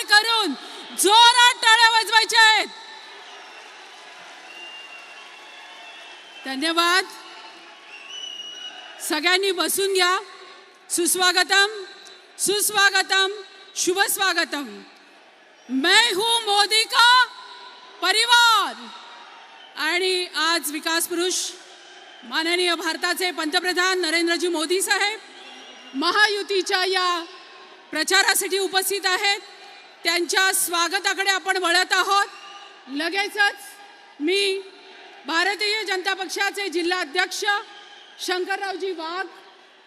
करून जोरात टाळ्या वाजवायच्या आहेत. धन्यवाद. सगळ्यांनी बसून घ्या. सुस्वागतम, सुस्वागतम, शुभ स्वागतम. मैं हूं मोदी का परिवार. आणि आज विकास पुरुष माननीय भारताचे पंतप्रधान नरेंद्रजी मोदी साहेब महायुतीच्या या प्रचारासाठी उपस्थित आहेत. त्यांच्या स्वागताकडे आपण वळत आहोत. लगेचच मी भारतीय जनता पक्षाचे जिल्हा अध्यक्ष शंकररावजी वाघ,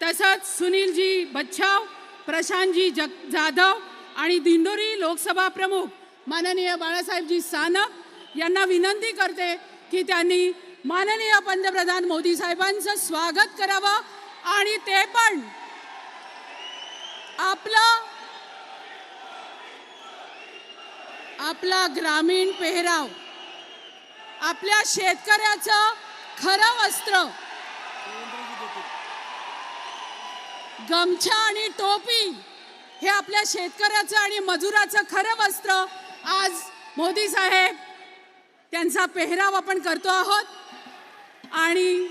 तसंच सुनीलजी बच्छाव, प्रशांतजी जाधव आणि दिंडोरी लोकसभा प्रमुख माननीय बाळासाहेबजी सानप यांना विनंती करते की त्यांनी माननीय पंतप्रधान मोदी साहेबांचं स्वागत करावं आणि ते पण आपला ग्रामीण पेहराव, आपल्या शेतकऱ्याचं खरं वस्त्र, गमछा आणि टोपी हे आपल्या शेतकऱ्याचं आणि मजुराचं खरं वस्त्र आज मोदी साहेब त्यांचा पेहराव आपण करतो आहोत. आणि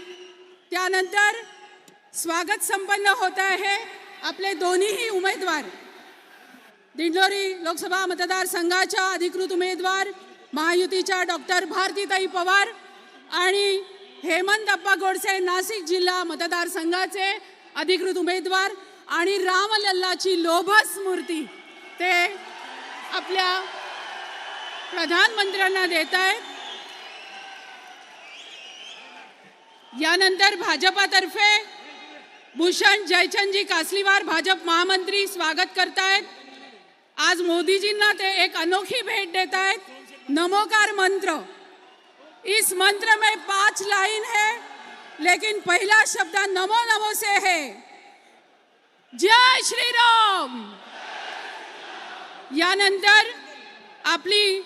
त्यानंतर स्वागत संपन्न होत आहे. आपले दोन्हीही उमेदवार दिंडोरी लोकसभा मतदारसंघाच्या अधिकृत उमेदवार महायुतीच्या डॉक्टर भारतीताई पवार आणि हेमंतप्पा गोडसे नाशिक जिल्हा मतदारसंघाचे अधिकृत उमेदवार आणि रामलल्लाची लोभस मूर्ती ते आपल्या प्रधानमंत्र्यांना देत आहेत. यानंतर भाजपातर्फे भूषण जयचंदजी कासलीवार भाजप महामंत्री स्वागत करतायत. आज मोदीजींना ते एक अनोखी भेट देत आहेत. नमोकार मंत्र, इस मंत्र में 5 लाइन है, लेकिन पहला शब्द नमो नमो से है. जय श्री राम. यानंतर आपली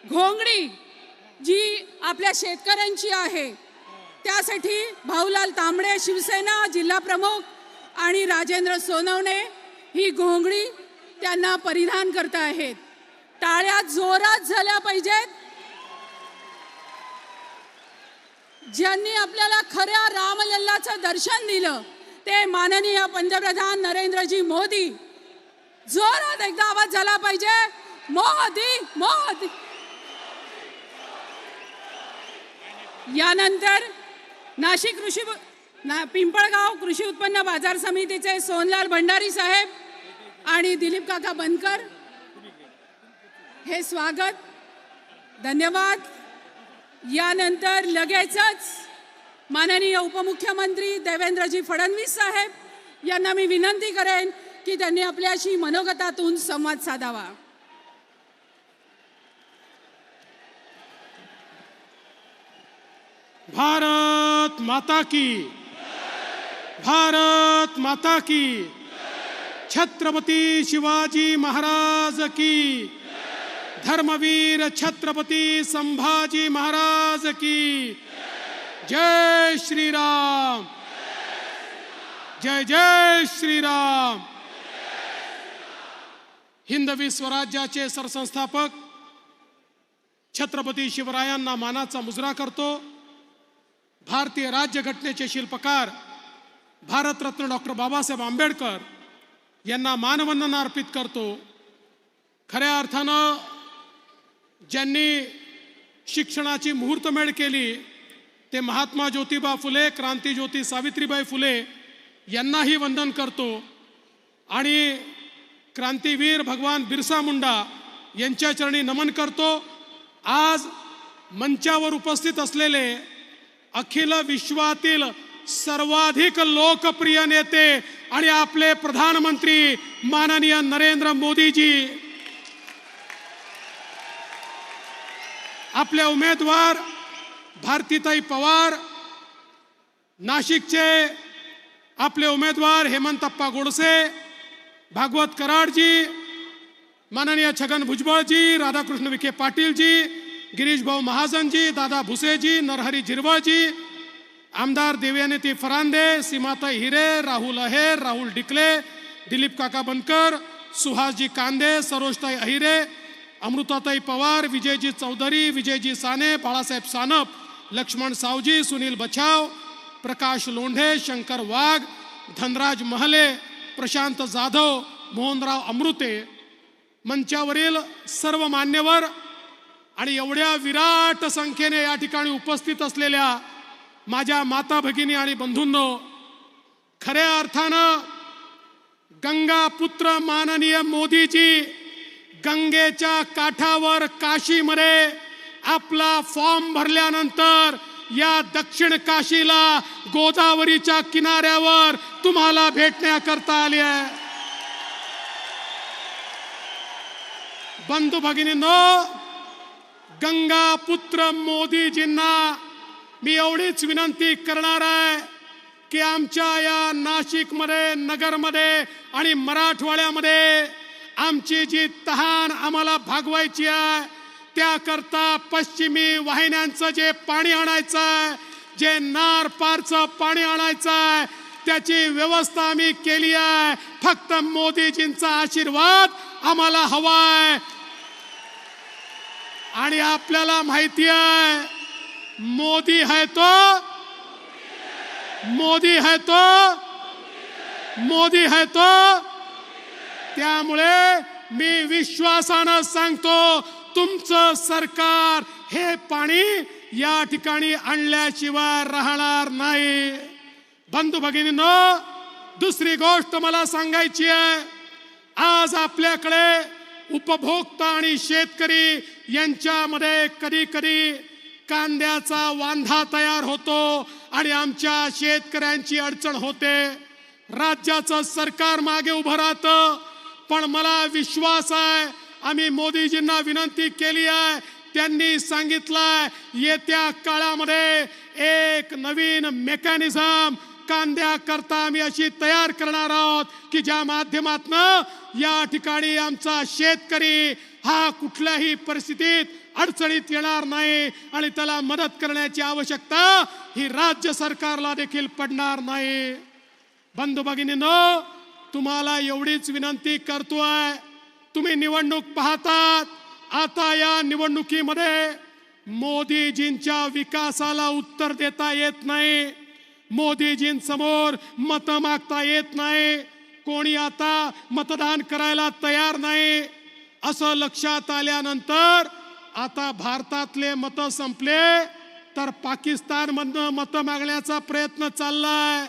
घोंगडी जी आपल्या शेतकऱ्यांची आहे त्यासाठी भाऊलाल तांबडे शिवसेना जिल्हा प्रमुख आणि राजेंद्र सोनवणे ही घोंगडी त्यांना परिधान करत आहेत. टाळ्या जोरात झाल्या पाहिजेत. ज्यांनी आपल्याला खऱ्या रामलल्लाचं दर्शन दिलं ते माननीय पंतप्रधान नरेंद्रजी मोदी. जोरात एकदा आवाज झाला पाहिजे, मोदी मोदी. यानंतर नाशिक पिंपळगाव कृषी उत्पन्न बाजार समितीचे सोनलाल भंडारी साहेब आणि दिलीप काका बनकर हे स्वागत. धन्यवाद. यानंतर लगेचच माननीय उपमुख्यमंत्री देवेंद्रजी फडणवीस साहेब यांना मी विनंती करेन की त्यांनी आपल्याशी मनोगतातून संवाद साधावा. भारत माता की, भारत माता की, छत्रपती शिवाजी महाराज की, धर्मवीर छत्रपती संभाजी महाराज की. जय श्री राम, जय जय श्री राम. हिंदवी स्वराज्याचे सरसंस्थापक छत्रपती शिवरायांना मानाचा मुजरा करतो. भारतीय राज्यघटनेचे शिल्पकार भारतरत्न डॉक्टर बाबासाहेब आंबेडकर यांना मानवंदना अर्पित करतो. खऱ्या अर्थानं ज्यांनी शिक्षणाची मुहूर्तमेढ केली ते महात्मा ज्योतिबा फुले, क्रांतीज्योती सावित्रीबाई फुले यांनाही वंदन करतो. आणि क्रांतीवीर भगवान बिरसा मुंडा यांच्या चरणी नमन करतो. आज मंचावर उपस्थित असलेले अखिल विश्वातील सर्वाधिक लोकप्रिय नेते आणि आपले प्रधानमंत्री माननीय नरेंद्र मोदीजी, आपले उमेदवार भारतीताई पवार, नाशिकचे आपले उमेदवार हेमंतप्पा गोडसे, भागवत कराडजी, माननीय छगन भुजबळजी, राधाकृष्ण विखे पाटीलजी, गिरीश भाऊ महाजनजी, दादा भुसेजी, नरहरी झिरवळजी, आमदार देवयानी फरांदे, सीमाताई हिरे, राहुल अहेर, राहुल डिकले, दिलीप काका बनकर, सुहासजी कांदे, सरोजताई अहिरे, अमृताताई पवार, विजयजी चौधरी, विजयजी साने, बाळासाहेब सानप, लक्ष्मण सावजी, सुनील बछाव, प्रकाश लोंढे, शंकर वाघ, धनराज महले, प्रशांत जाधव, मोहनराव अमृते, मंचावरील सर्व मान्यवर आणि एवढ्या विराट संख्येने या ठिकाणी उपस्थित असलेल्या माझ्या माता भगिनी आणि बंधूंनो, खऱ्या अर्थानं गंगा पुत्र माननीय मोदीजी गंगेच्या काठावर काशीमध्ये आपला फॉर्म भरल्यानंतर या दक्षिण काशीला गोदावरीच्या किनाऱ्यावर तुम्हाला भेटण्याकरता आले आहे. बंधू भगिनींनो, गंगा पुत्र मोदीजींना मी एवढीच विनंती करणार आहे की आमच्या या नाशिकमध्ये, नगरमध्ये आणि मराठवाड्यामध्ये आमची जी तहान आम्हाला भागवायची आहे, त्याकरता पश्चिमी वाहिन्यांचं जे पाणी आणायचं आहे, जे नार पारचं पाणी आणायचं आहे, त्याची व्यवस्था आम्ही केली आहे. फक्त मोदीजींचा आशीर्वाद आम्हाला हवा आहे. आणि आपल्याला माहिती आहे, मोदी है तो, मोदी है तो, मोदी है तो. त्यामुळे मी विश्वासानं सांगतो, तुमचं सरकार हे पाणी या ठिकाणी आणल्याशिवाय राहणार नाही. बंधू भगिनींनो, दुसरी गोष्ट मला सांगायची आहे. आज आपल्याकडे उपभोक्ता आणि शेतकरी यांच्यामध्ये कधी कधी कांद्याचा वांधा तयार होतो आणि आमच्या शेतकऱ्यांची अडचण होते. राज्याचं सरकार मागे उभं राहतं, पण मला विश्वास आहे, आम्ही मोदीजींना विनंती केली आहे, त्यांनी सांगितलंय येत्या काळामध्ये एक नवीन मेकॅनिझम कांद्याकरता आम्ही अशी तयार करणार आहोत की ज्या माध्यमातून या ठिकाणी आमचा शेतकरी हा कुठल्याही परिस्थितीत अडचणीत येणार नाही आणि त्याला मदत करण्याची आवश्यकता ही राज्य सरकारला देखील पडणार नाही. बंधू भगिनींनो, तुम्हाला एवढीच विनंती करतोय, तुम्ही निवडणूक पाहतात. आता या निवडणुकीमध्ये मोदीजींच्या विकासाला उत्तर देता येत नाही, मोदीजींसमोर मत मागता येत नाही, कोणी आता मतदान करायला तयार नाही. असं लक्षात आल्यानंतर आता भारतातले मत संपले तर पाकिस्तानमधनं मत मागण्याचा प्रयत्न चाललाय.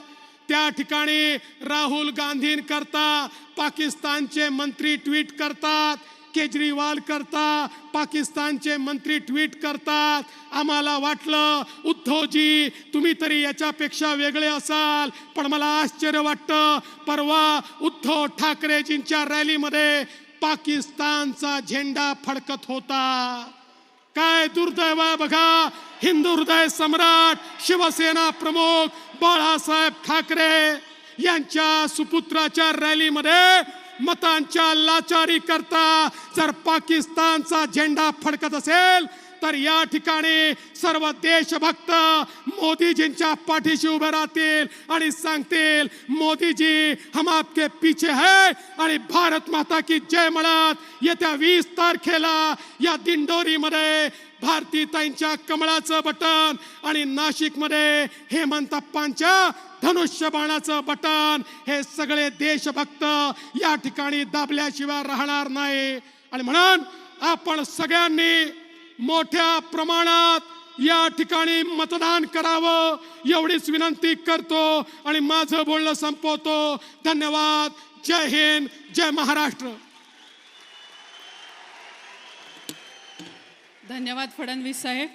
त्या ठिकाणी राहुल गांधींकरता पाकिस्तानचे मंत्री ट्विट करतात, केजरीवाल करता पाकिस्तानचे मंत्री ट्विट करतात. आम्हाला वाटलं उद्धवजी तुम्ही तरी याच्यापेक्षा वेगळे असाल, पण मला आश्चर्य वाटतं, परवा उद्धव ठाकरेजींच्या रॅलीमध्ये पाकिस्तानचा झेंडा फडकत होता. काय दुर्दैव आहे बघा. हिंदू हृदय सम्राट शिवसेना प्रमुख बाळासाहेब ठाकरे यांच्या सुपुत्राच्या रॅलीमध्ये मतांच्या लाचारी करता जर पाकिस्तानचा झेंडा फडकत असेल तर या ठिकाणी सर्व देशभक्त मोदीजींच्या पाठीशी उभे राहतील आणि सांगतील, मोदीजी हम आपके पीछे है. आणि भारत माता की जय म्हणत येत्या 20 तारखेला या दिंडोरीमध्ये भारतीताईंच्या कमळाचं बटन आणि नाशिकमध्ये हेमंतप्पांच्या धनुष्यबाणाचं बटन हे सगळे देशभक्त या ठिकाणी दाबल्याशिवाय राहणार नाही. आणि म्हणून आपण सगळ्यांनी मोठ्या प्रमाणात या ठिकाणी मतदान करावं एवढीच विनंती करतो आणि माझं बोलणं संपवतो. धन्यवाद. जय हिंद, जय महाराष्ट्र. धन्यवाद फडणवीस साहेब.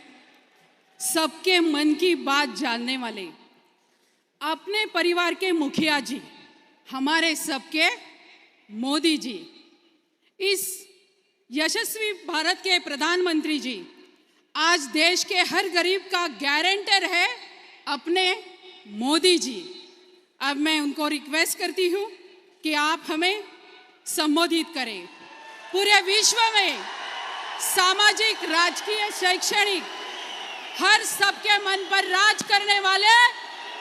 सबके मन की बात जानने वाले, अपने परिवार के मुखिया जी, हमारे सबके मोदी जी, इस यशस्वी भारत के प्रधानमंत्री जी आज देश के हर गरीब का गारंटर है अपने मोदी जी. अब मैं उनको रिक्वेस्ट करती हूँ कि आप हमें संबोधित करें. पूरे विश्व में सामाजिक, राजकीय, शैक्षणिक हर सबके मन पर राज करने वाले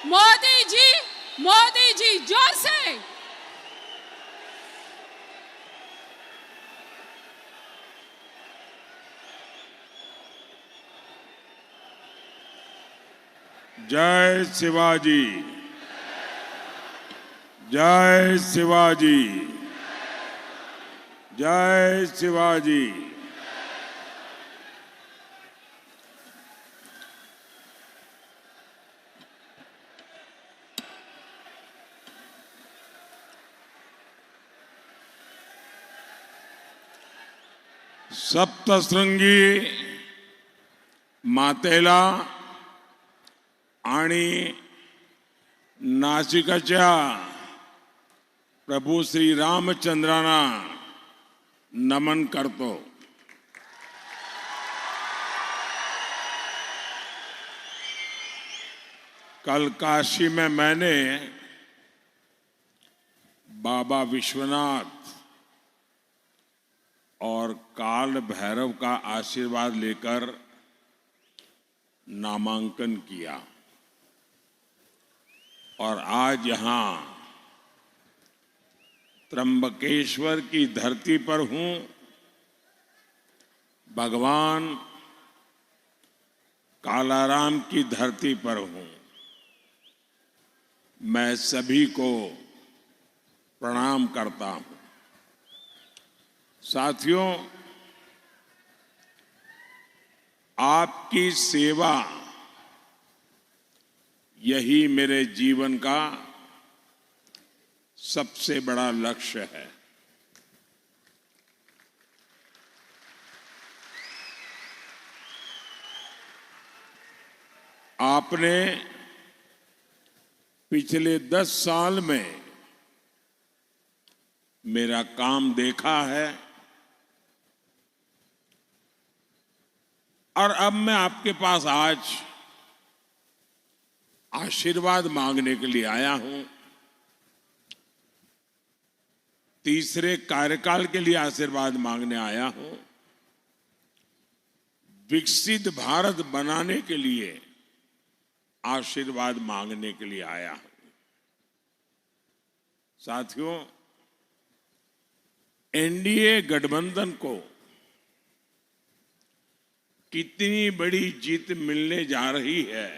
मोदी जी, जोर से. जय शिवाजी, जय शिवाजी, जय शिवाजी। सप्तशृंगी मातेला आणि नाशिकच्या प्रभू श्री रामचंद्रांना नमन करतो। कल काशी में मैंने बाबा विश्वनाथ और काल भैरव का आशीर्वाद लेकर नामांकन किया और आज यहां त्र्यंबकेश्वर की धरती पर हूं। भगवान कालाराम की धरती पर हूं। मैं सभी को प्रणाम करता हूं। साथियों, आपकी सेवा यही मेरे जीवन का सबसे बड़ा लक्ष्य है। आपने पिछले 10 साल में मेरा काम देखा है और अब मैं आपके पास आज आशीर्वाद मांगने के लिए आया हूं। तीसरे कार्यकाल के लिए आशीर्वाद मांगने आया हूं। विकसित भारत बनाने के लिए आशीर्वाद मांगने के लिए आया हूं। साथियों, एनडीए गठबंधन को कितनी बड़ी जीत मिलने जा रही है,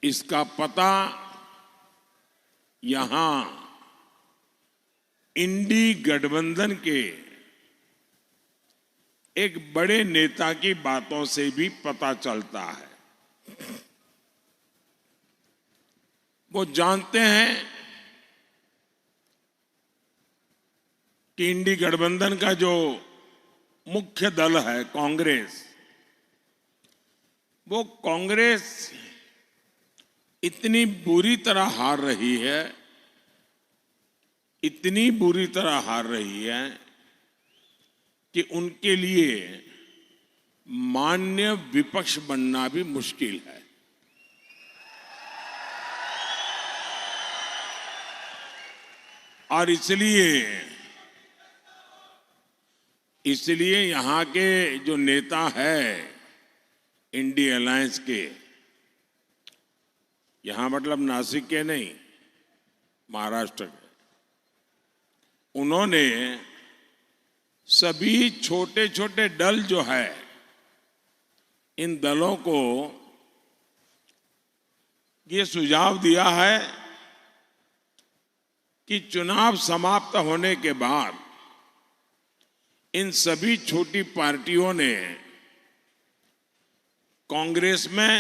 इसका पता यहां इंडी गठबंधन के एक बड़े नेता की बातों से भी पता चलता है। वो जानते हैं कि इंडी गठबंधन का जो मुख्य दल है कांग्रेस, वो कांग्रेस इतनी बुरी तरह हार रही है, इतनी बुरी तरह हार रही है कि उनके लिए मान्य विपक्ष बनना भी मुश्किल है। और इसलिए यहां के जो नेता है इंडी अलायंस के, यहां मतलब नासिक के नहीं, महाराष्ट्र के, उन्होंने सभी छोटे छोटे दल जो है, इन दलों को ये सुझाव दिया है कि चुनाव समाप्त होने के बाद इन सभी छोटी पार्टियों ने कांग्रेस में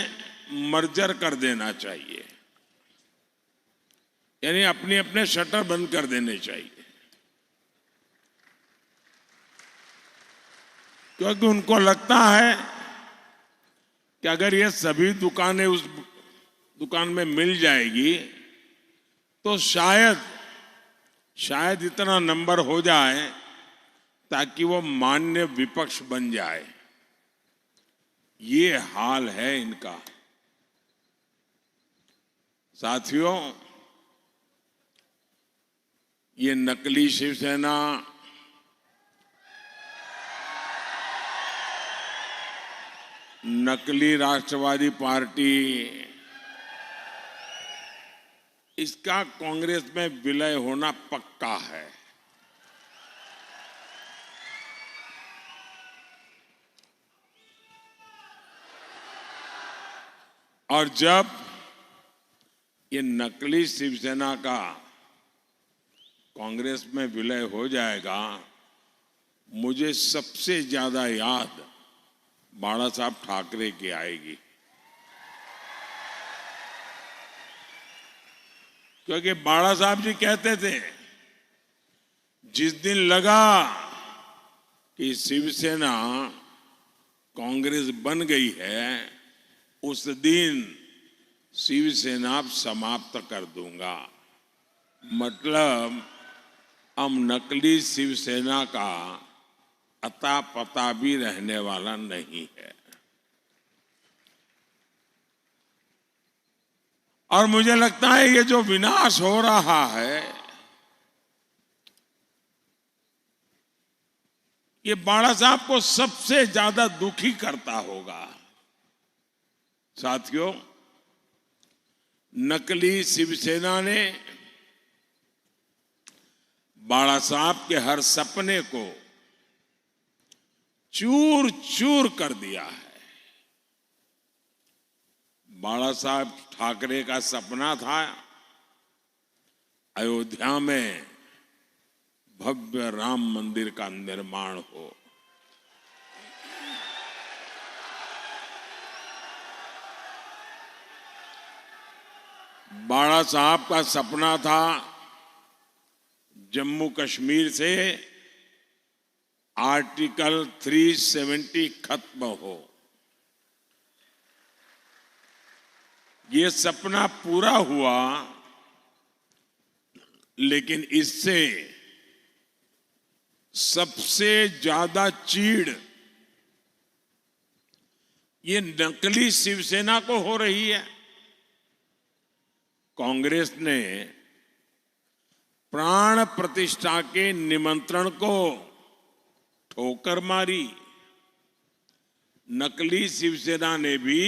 मर्जर कर देना चाहिए, यानी अपने अपने शटर बंद कर देने चाहिए, क्योंकि उनको लगता है कि अगर ये सभी दुकानें उस दुकान में मिल जाएगी तो शायद इतना नंबर हो जाए ताकि वो मान्य विपक्ष बन जाए। ये हाल है इनका। साथियों, ये नकली शिवसेना, नकली राष्ट्रवादी पार्टी, इसका कांग्रेस में विलय होना पक्का है। और जब ये नकली शिवसेना का कांग्रेस में विलय हो जाएगा, मुझे सबसे ज्यादा याद बाला साहब ठाकरे की आएगी, क्योंकि बाला साहब जी कहते थे जिस दिन लगा कि शिवसेना कांग्रेस बन गई है, उस दिन शिवसेना समाप्त कर दूंगा। मतलब हम नकली शिवसेना का अता पता भी रहने वाला नहीं है। और मुझे लगता है ये जो विनाश हो रहा है, ये बाला साहब को सबसे ज्यादा दुखी करता होगा। साथियों, नकली शिवसेना ने बाला साहब के हर सपने को चूर चूर कर दिया है। बाला साहब ठाकरे का सपना था अयोध्या में भव्य राम मंदिर का निर्माण हो। बाला साहब का सपना था जम्मू कश्मीर से आर्टिकल 370 खत्म हो। ये सपना पूरा हुआ, लेकिन इससे सबसे ज्यादा चीड़ ये नकली शिवसेना को हो रही है। कांग्रेस ने प्राण प्रतिष्ठा के निमंत्रण को ठोकर मारी। नकली शिवसेना ने भी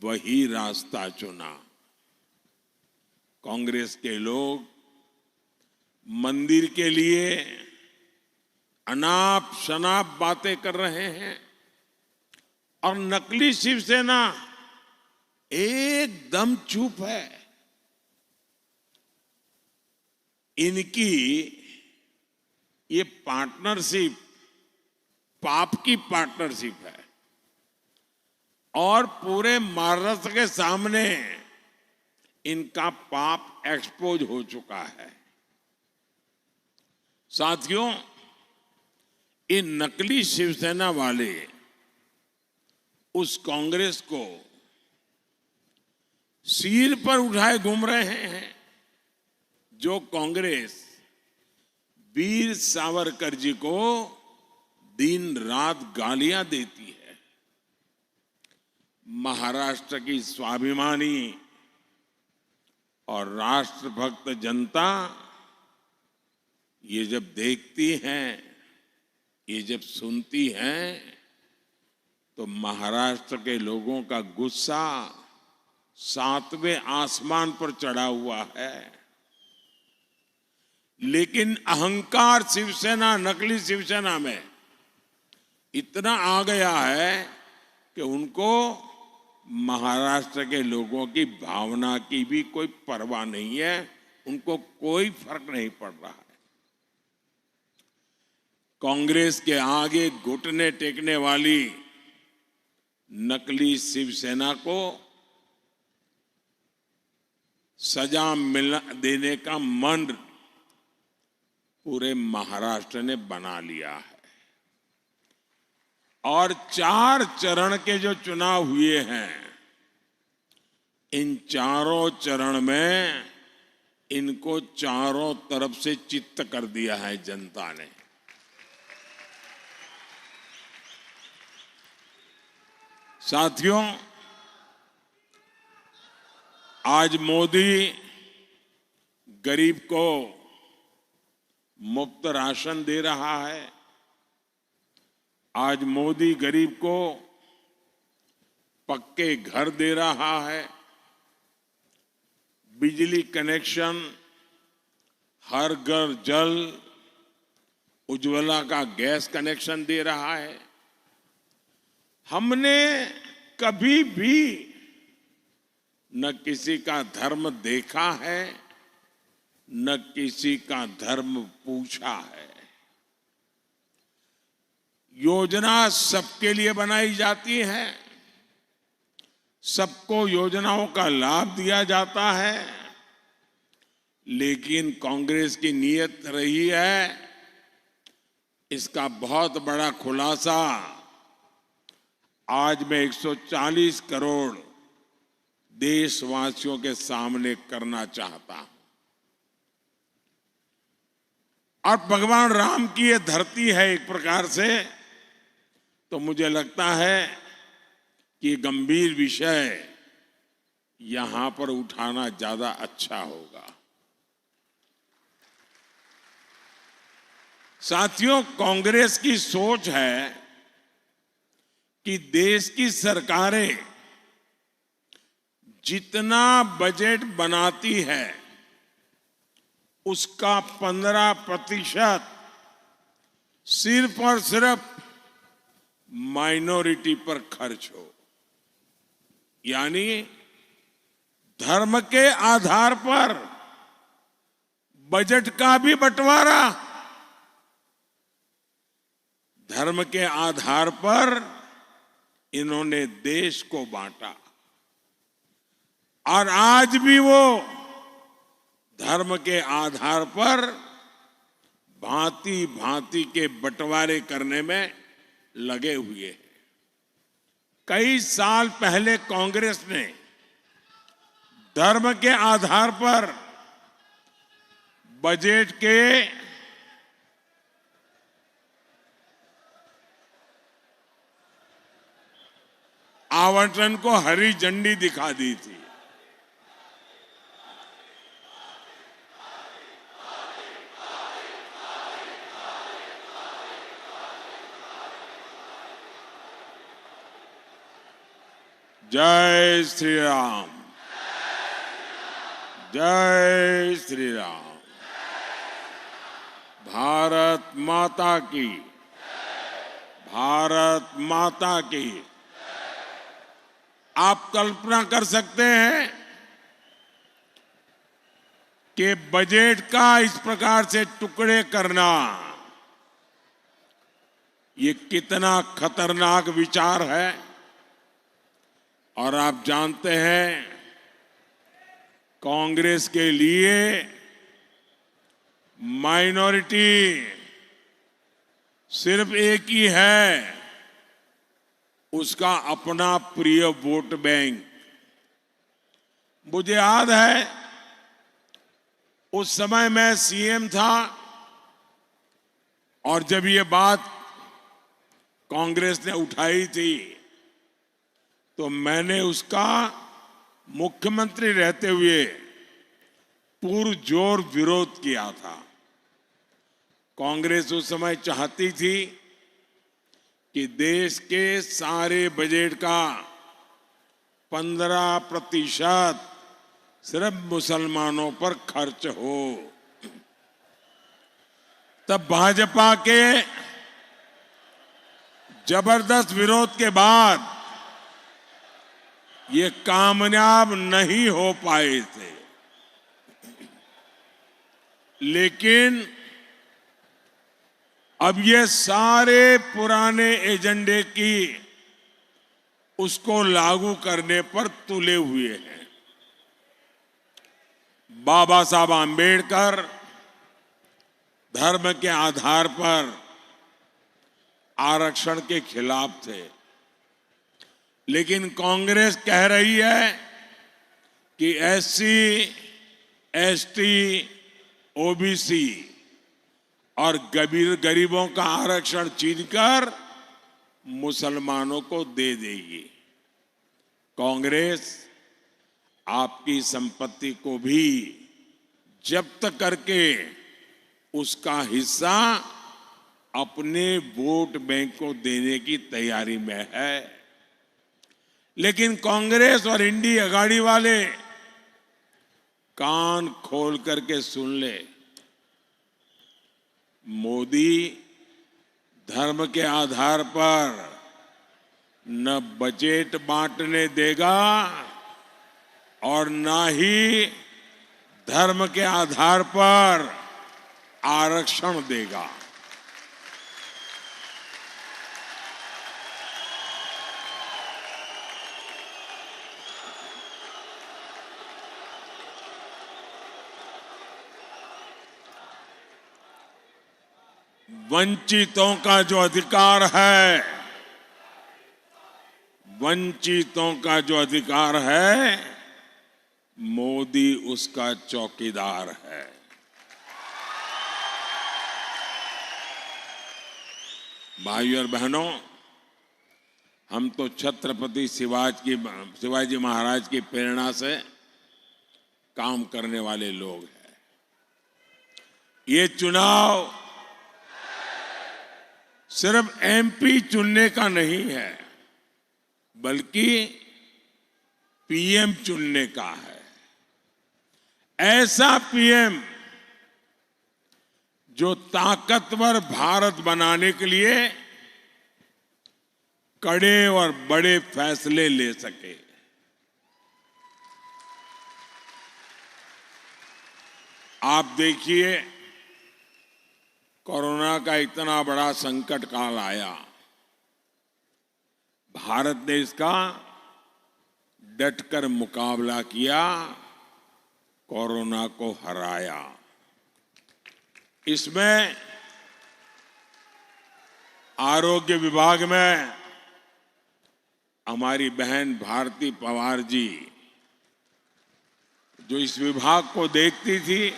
वही रास्ता चुना। कांग्रेस के लोग मंदिर के लिए अनाप शनाप बातें कर रहे हैं और नकली शिवसेना एकदम चुप है। इनकी ये पार्टनरशिप पाप की पार्टनरशिप है और पूरे महाराष्ट्र के सामने इनका पाप एक्सपोज हो चुका है। साथियों, इन नकली शिवसेना वाले उस कांग्रेस को सिर पर उठाए घूम रहे हैं जो कांग्रेस वीर सावरकर जी को दिन रात गालियां देती है। महाराष्ट्र की स्वाभिमानी और राष्ट्रभक्त जनता ये जब देखती हैं, ये जब सुनती हैं, तो महाराष्ट्र के लोगों का गुस्सा 7वें आसमान पर चढ़ा हुआ है। लेकिन अहंकार शिवसेना, नकली शिवसेना में इतना आ गया है कि उनको महाराष्ट्र के लोगों की भावना की भी कोई परवाह नहीं है, उनको कोई फर्क नहीं पड़ रहा है। कांग्रेस के आगे घुटने टेकने वाली नकली शिवसेना को सजा देने का मन पूरे महाराष्ट्र ने बना लिया है। और 4 चरण के जो चुनाव हुए हैं, इन चारों चरण में इनको चारों तरफ से चित्त कर दिया है जनता ने। साथियों, आज मोदी गरीब को मुफ्त राशन दे रहा है। आज मोदी गरीब को पक्के घर दे रहा है, बिजली कनेक्शन, हर घर जल, उज्ज्वला का गैस कनेक्शन दे रहा है। हमने कभी भी न किसी का धर्म देखा है, न किसी का धर्म पूछा है। योजना सबके लिए बनाई जाती है, सबको योजनाओं का लाभ दिया जाता है, लेकिन कांग्रेस की नीयत रही है, इसका बहुत बड़ा खुलासा आज मैं 140 करोड़ देशवासियों के सामने करना चाहता हूं। और भगवान राम की ये धरती है एक प्रकार से, तो मुझे लगता है कि ये गंभीर विषय यहां पर उठाना ज्यादा अच्छा होगा। साथियों, कांग्रेस की सोच है कि देश की सरकारें जितना बजट बनाती है उसका 15% सिर्फ और सिर्फ माइनॉरिटी पर खर्च हो, यानी धर्म के आधार पर बजट का भी बंटवारा, धर्म के आधार पर इन्होंने देश को बांटा। और आज भी वो धर्म के आधार पर भांति भांति के बंटवारे करने में लगे हुए हैं। कई साल पहले कांग्रेस ने धर्म के आधार पर बजट के आवंटन को हरी झंडी दिखा दी थी। जय श्री राम, जय श्री राम। भारत माता की, भारत माता की। आप कल्पना कर सकते हैं कि बजट का इस प्रकार से टुकड़े करना ये कितना खतरनाक विचार है। और आप जानते हैं, कांग्रेस के लिए माइनॉरिटी सिर्फ एक ही है, उसका अपना प्रिय वोट बैंक। मुझे याद है उस समय मैं सीएम था और जब ये बात कांग्रेस ने उठाई थी तो मैंने उसका मुख्यमंत्री रहते हुए पुरजोर विरोध किया था। कांग्रेस उस समय चाहती थी कि देश के सारे बजट का 15% सिर्फ मुसलमानों पर खर्च हो। तब भाजपा के जबरदस्त विरोध के बाद ये कामयाब नहीं हो पाए थे, लेकिन अब ये सारे पुराने एजेंडे की उसको लागू करने पर तुले हुए हैं। बाबा साहब आंबेडकर धर्म के आधार पर आरक्षण के खिलाफ थे, लेकिन कांग्रेस कह रही है कि एससी, एसटी, ओबीसी और गरीबों का आरक्षण छीनकर मुसलमानों को दे देगी। कांग्रेस आपकी संपत्ति को भी जब्त करके उसका हिस्सा अपने वोट बैंक को देने की तैयारी में है। लेकिन कांग्रेस और इंडी अगाड़ी वाले कान खोल करके सुन ले, मोदी धर्म के आधार पर न बजट बांटने देगा और ना ही धर्म के आधार पर आरक्षण देगा। वंचितों का जो अधिकार है, वंचितों का जो अधिकार है, मोदी उसका चौकीदार है। भाइयों और बहनों, हम तो छत्रपति शिवाजी महाराज की प्रेरणा से काम करने वाले लोग हैं। ये चुनाव सिर्फ एमपी चुनने का नहीं है, बल्कि पीएम चुनने का है। ऐसा पीएम जो ताकतवर भारत बनाने के लिए कड़े और बड़े फैसले ले सके। आप देखिए, कोरोना का इतना बड़ा संकट काल आया, भारत ने इसका डटकर मुकाबला किया, कोरोना को हराया। इसमें आरोग्य विभाग में हमारी बहन भारती पवार जी, जो इस विभाग को देखती थी,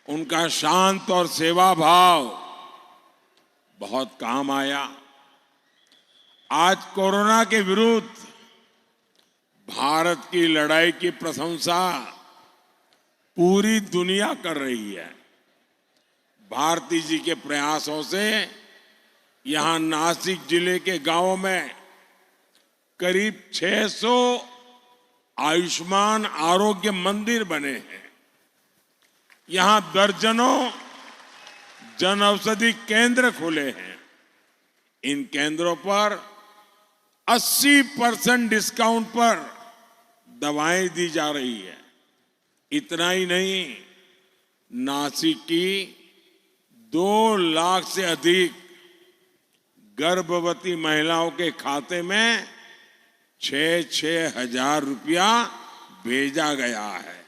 उनका शांत और सेवा भाव बहुत काम आया। आज कोरोना के विरुद्ध भारत की लड़ाई की प्रशंसा पूरी दुनिया कर रही है। भारती जी के प्रयासों से यहां नासिक जिले के गांवों में करीब 600 आयुष्मान आरोग्य मंदिर बने हैं। यहां दर्जनों जन औषधि केंद्र खुले हैं। इन केंद्रों पर 80% डिस्काउंट पर दवाएं दी जा रही है। इतना ही नहीं, नासिक की 2 लाख से अधिक गर्भवती महिलाओं के खाते में 6-6 हजार रुपया भेजा गया है।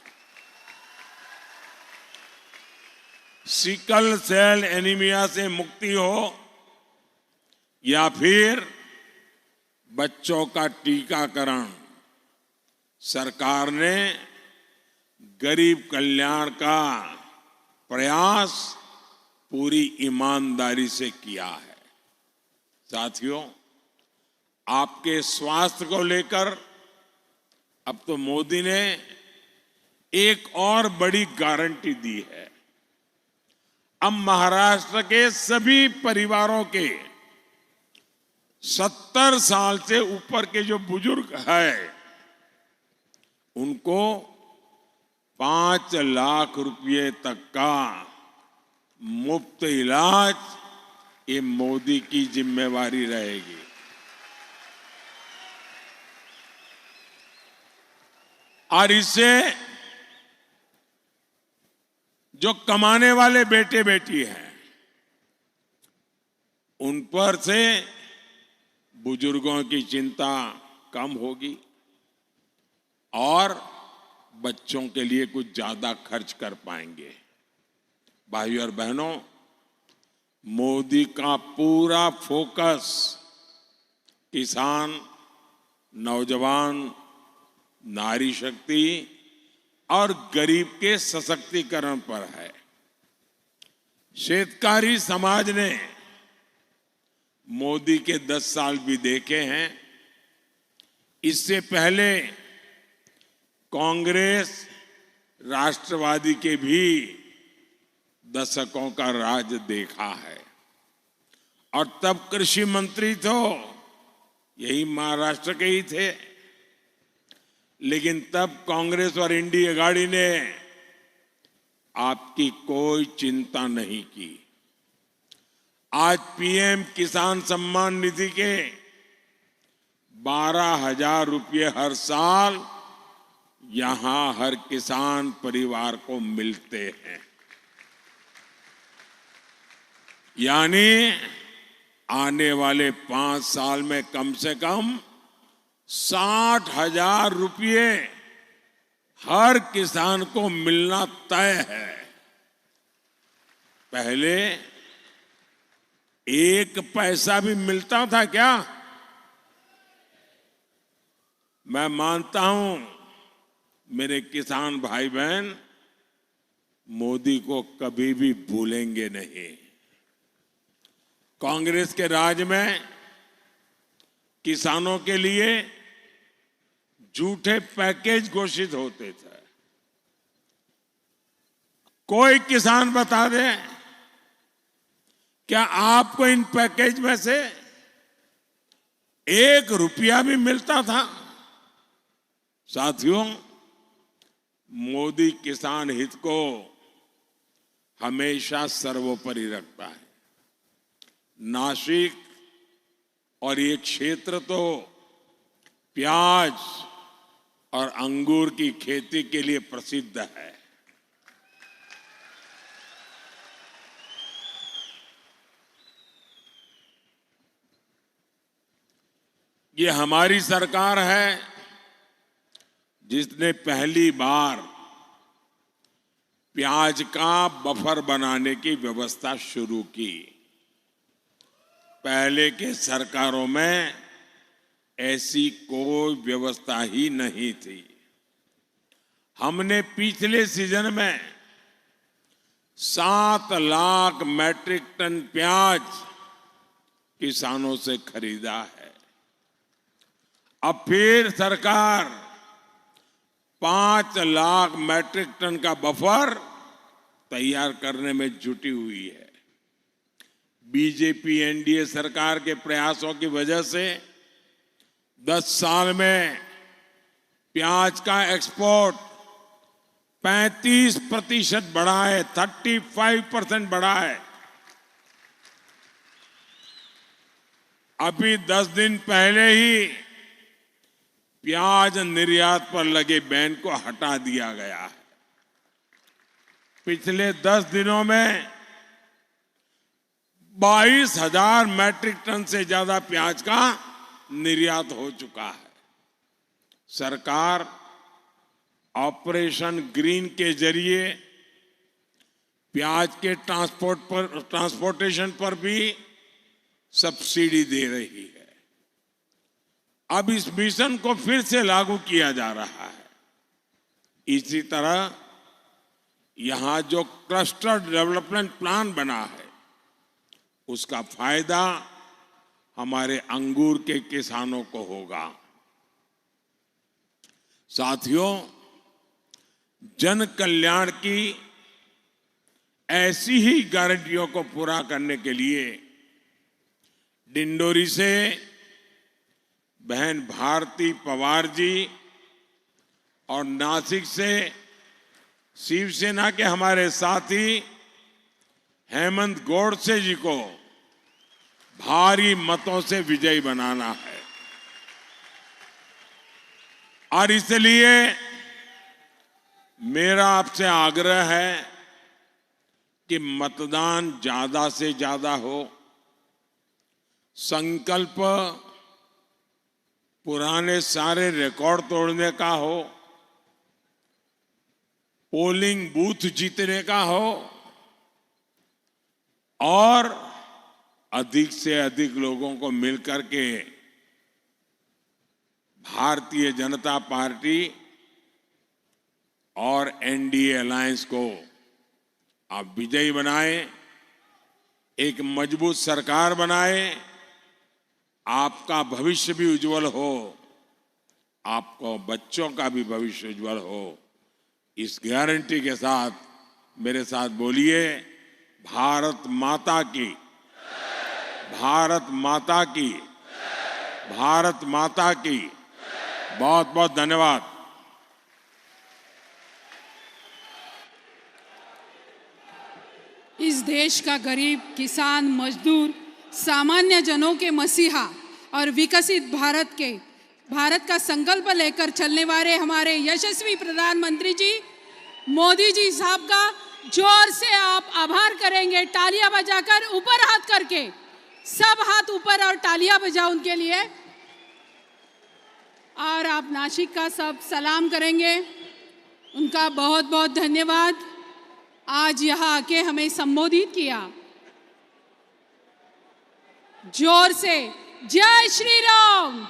सिकल सेल एनीमिया से मुक्ति हो या फिर बच्चों का टीकाकरण, सरकार ने गरीब कल्याण का प्रयास पूरी ईमानदारी से किया है। साथियों, आपके स्वास्थ्य को लेकर अब तो मोदी ने एक और बड़ी गारंटी दी है। अब महाराष्ट्र के सभी परिवारों के 70 साल से ऊपर के जो बुजुर्ग हैं, उनको 5 लाख रुपए तक का मुफ्त इलाज ये मोदी की जिम्मेवारी रहेगी। और इससे जो कमाने वाले बेटे बेटी हैं, उन पर से बुजुर्गों की चिंता कम होगी और बच्चों के लिए कुछ ज्यादा खर्च कर पाएंगे। भाइयों और बहनों, मोदी का पूरा फोकस किसान, नौजवान, नारी शक्ति और गरीब के सशक्तिकरण पर है। शेतकारी समाज ने मोदी के 10 साल भी देखे हैं। इससे पहले कांग्रेस, राष्ट्रवादी के भी दशकों का राज देखा है। और तब कृषि मंत्री तो यही महाराष्ट्र के ही थे। लेकिन तब कांग्रेस और इंडिया अघाड़ी ने आपकी कोई चिंता नहीं की। आज पीएम किसान सम्मान निधि के 12,000 रुपये हर साल यहां हर किसान परिवार को मिलते हैं। यानी आने वाले 5 साल में कम से कम 60,000 रुपये हर किसान को मिलना तय है। पहले 1 पैसा भी मिलता था क्या? मैं मानता हूं मेरे किसान भाई बहन मोदी को कभी भी भूलेंगे नहीं। कांग्रेस के राज में किसानों के लिए झूठे पैकेज घोषित होते थे। कोई किसान बता दे क्या आपको इन पैकेज में से 1 रुपया भी मिलता था? साथियों, मोदी किसान हित को हमेशा सर्वोपरि रखता है। नासिक और ये क्षेत्र तो प्याज और अंगूर की खेती के लिए प्रसिद्ध है। ये हमारी सरकार है जिसने पहली बार प्याज का बफर बनाने की व्यवस्था शुरू की। पहले के सरकारों में ऐसी कोई व्यवस्था ही नहीं थी। हमने पिछले सीजन में 7 लाख मैट्रिक टन प्याज किसानों से खरीदा है। अब फिर सरकार 5 लाख मैट्रिक टन का बफर तैयार करने में जुटी हुई है। बीजेपी एनडीए सरकार के प्रयासों की वजह से 10 साल में प्याज का एक्सपोर्ट 35% बढ़ा है, 35% बढ़ा है। अभी 10 दिन पहले ही प्याज निर्यात पर लगे बैन को हटा दिया गया है। पिछले 10 दिनों में 22,000 मैट्रिक टन से ज्यादा प्याज का निर्यात हो चुका है। सरकार ऑपरेशन ग्रीन के जरिए प्याज के ट्रांसपोर्टेशन पर भी सब्सिडी दे रही है। अब इस मिशन को फिर से लागू किया जा रहा है। इसी तरह यहां जो क्लस्टर डेवलपमेंट प्लान बना है उसका फायदा हमारे अंगूर के किसानों को होगा। साथियों, जन कल्याण की ऐसी ही गारंटियों को पूरा करने के लिए डिंडोरी से बहन भारती पवार जी और नासिक से शिवसेना के हमारे साथी हेमंत गोडसे जी को भारी मतों से विजयी बनाना है। और इसलिए मेरा आपसे आग्रह है कि मतदान ज्यादा से ज्यादा हो। संकल्प पुराने सारे रिकॉर्ड तोड़ने का हो, पोलिंग बूथ जीतने का हो और अधिक से अधिक लोगों को मिलकर के भारतीय जनता पार्टी और एनडीए अलायंस को आप विजयी बनाएं, एक मजबूत सरकार बनाएं, आपका भविष्य भी उज्जवल हो, आपको बच्चों का भी भविष्य उज्जवल हो। इस गारंटी के साथ मेरे साथ बोलिए, भारत माता की, भारत माता की, भारत माता की। बहुत बहुत धन्यवाद। इस देश का गरीब, किसान, मजदूर, सामान्य जनों के मसीहा और विकसित भारत के भारत का संकल्प लेकर चलने वाले हमारे यशस्वी प्रधानमंत्री जी मोदी जी साहब का जोर से आप आभार करेंगे, तालियां बजाकर, ऊपर हाथ करके, सब हाथ ऊपर और तालियां बजाओ उनके लिए। और आप नासिक का सब सलाम करेंगे। उनका बहुत बहुत धन्यवाद, आज यहाँ आके हमें संबोधित किया। जोर से जय श्री राम।